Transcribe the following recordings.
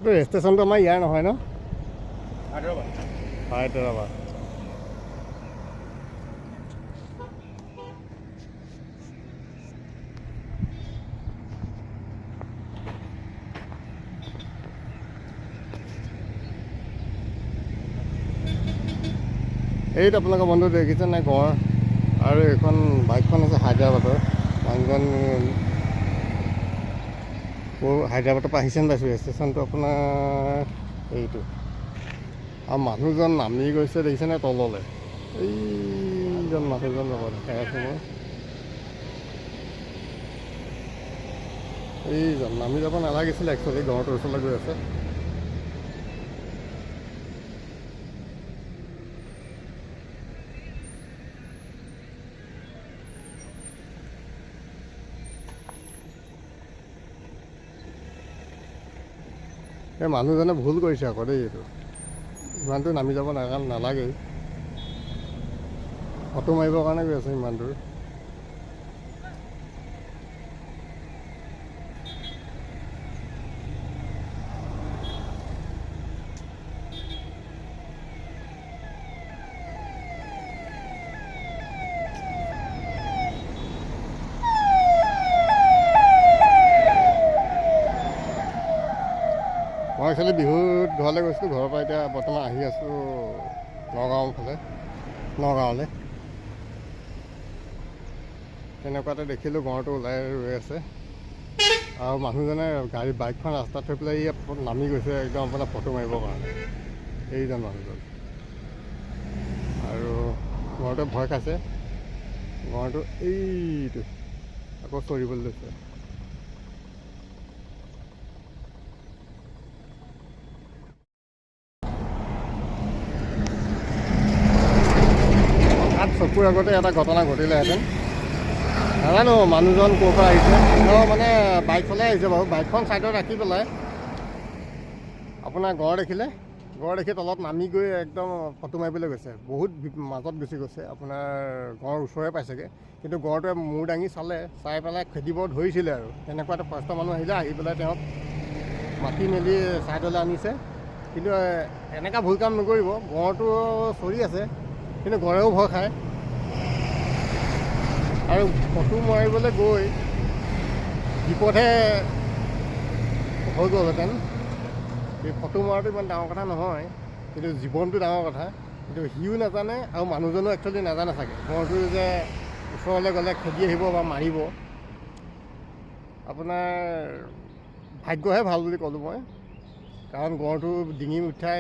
ষ্টেচনটো আমাৰ ইয়াৰ নহয় ন? হায়দৰাবাদ। এইটো আপোনালোকৰ বন্ধু দেখিছে নাই গড়? আৰু এইখন বাইকখন আছে হায়দৰাবাদৰ। মানুহজন হায়দৰাবাদৰ পৰা আহিছে পাইছোঁ। ষ্টেচনটো আপোনাৰ এইটো, আৰু মানুহজন নামি গৈছে দেখিছেনে তললৈ? এইজন মানুহজন লগত দেখাই আছোঁ মই। এইজন নামি যাব নালাগিছিলে একচুৱেলি, গড়টোৰ ওচৰলৈ গৈ আছে। এই মানুহজনে ভুল কৰিছে আকৌ দেই, এইটো ইমানটো নামি যাব নালাগেই। ফটো মাৰিবৰ কাৰণে গৈ আছে ইমান দূৰ। মই একচুৱেলি বিহুত ঘৰলৈ গৈছিলোঁ। ঘৰৰ পৰা এতিয়া বৰ্তমান আহি আছোঁ নগাঁও ফালে, নগাঁৱলৈ। তেনেকুৱাতে দেখিলোঁ গড়টো ওলাই ৰৈ আছে, আৰু মানুহজনে বাইকখন ৰাস্তাত থৈ পেলাই নামি গৈছে একদম আপোনাৰ ফটো মাৰিবৰ কাৰণে। এইজন মানুহজন, আৰু গড়টোৱে ভয় খাইছে। গড়টো এইটো আকৌ চৰিবলৈ লৈছে। চকুৰ আগতে এটা ঘটনা ঘটিলেহেঁতেন। নাজানো মানুহজন ক'ৰ পৰা আহিছে। তেওঁ মানে বাইক চলাই আহিছে বাৰু। বাইকখন ছাইডত ৰাখি পেলাই আপোনাৰ গড় দেখিলে, গড় দেখি তলত নামি গৈ একদম ফটো মাৰিবলৈ গৈছে। বহুত মাজত গুচি গৈছে, আপোনাৰ গড় ওচৰে পাইছেগৈ। কিন্তু গড়টোৱে মূৰ দাঙি চাই পেলাই খেদিব ধৰিছিলে আৰু। তেনেকুৱা এটা ফাৰ্ষ্ট মানুহ আহিলে, আহি পেলাই তেওঁক মাতি মেলি ছাইডলৈ আনিছে। কিন্তু এনেকুৱা ভুল কাম নকৰিব। গড়টো চৰি আছে, কিন্তু গড়েও ভয় খায়। আৰু ফটো মাৰিবলৈ গৈ বিপদহে হৈ গ'লহেঁতেন। এই ফটো মৰাটো ইমান ডাঙৰ কথা নহয়, কিন্তু জীৱনটো ডাঙৰ কথা। কিন্তু সিও নাজানে, আৰু মানুহজনো একচুৱেলি নাজানে চাগে গড়টো যে ওচৰলৈ গ'লে খেদি আহিব বা মাৰিব। আপোনাৰ ভাগ্যহে ভাল বুলি ক'লোঁ মই, কাৰণ গড়টো ডিঙি উঠাই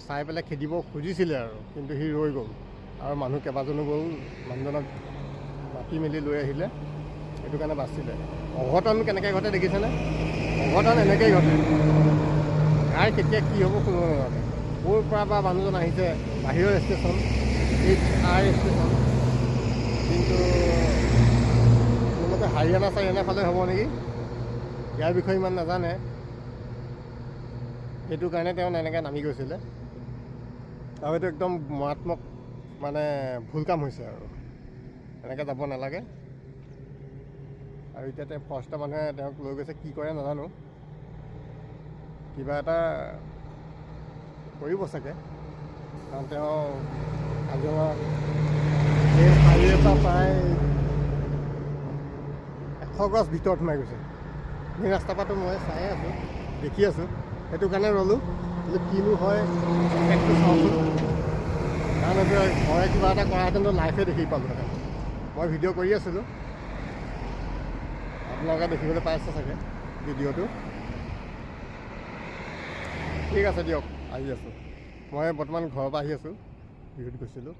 চাই পেলাই খেদিব খুজিছিলে আৰু, কিন্তু সি ৰৈ গ'ল। আৰু মানুহ কেইবাজনো গ'ল, মানুহজনক মাতি মেলি লৈ আহিলে, সেইটো কাৰণে বাচিলে। অঘটন কেনেকৈ ঘটে দেখিছেনে? অঘটন এনেকৈয়ে ঘটে। কাৰ কেতিয়া কি হ'ব কোনো নাজানে। ক'ৰ পৰা বা মানুহজন আহিছে, বাহিৰৰ ষ্টেচন, HR ষ্টেচন, কিন্তু কোনোমতে হাৰিয়ানা ফালে হ'ব নেকি, ইয়াৰ বিষয়ে ইমান নাজানে। সেইটো কাৰণে তেওঁ এনেকৈ নামি গৈছিলে, আৰু এইটো একদম মাৰাত্মক মানে ভুল কাম হৈছে আৰু। এনেকৈ যাব নালাগে। আৰু এতিয়া তেওঁ ফাৰ্ষ্ট মানুহে তেওঁক লৈ গৈছে, কি কৰে নাজানো, কিবা এটা কৰিব চাগে। কাৰণ তেওঁ কাজিৰঙা এই হাইৱে পৰা প্ৰায় 100 গজ ভিতৰত সোমাই গৈছে। সেই ৰাস্তাৰ পৰাতো মই চাই আছোঁ, দেখি আছোঁ। সেইটো কাৰণে ৰ'লোঁ, কিনো হয় একটো চাওঁচোন। কাৰণ এইটো ঘৰে কিবা এটা কৰাহেঁতেন লাইফে দেখি পালোঁহেঁতেন। মই ভিডিঅ' কৰি আছিলোঁ, আপোনালোকে দেখিবলৈ পাই আছে চাগে ভিডিঅ'টো। ঠিক আছে দিয়ক, আহি আছোঁ। মই বৰ্তমান ঘৰৰ পৰা আহি আছোঁ, বিহুত গৈছিলোঁ।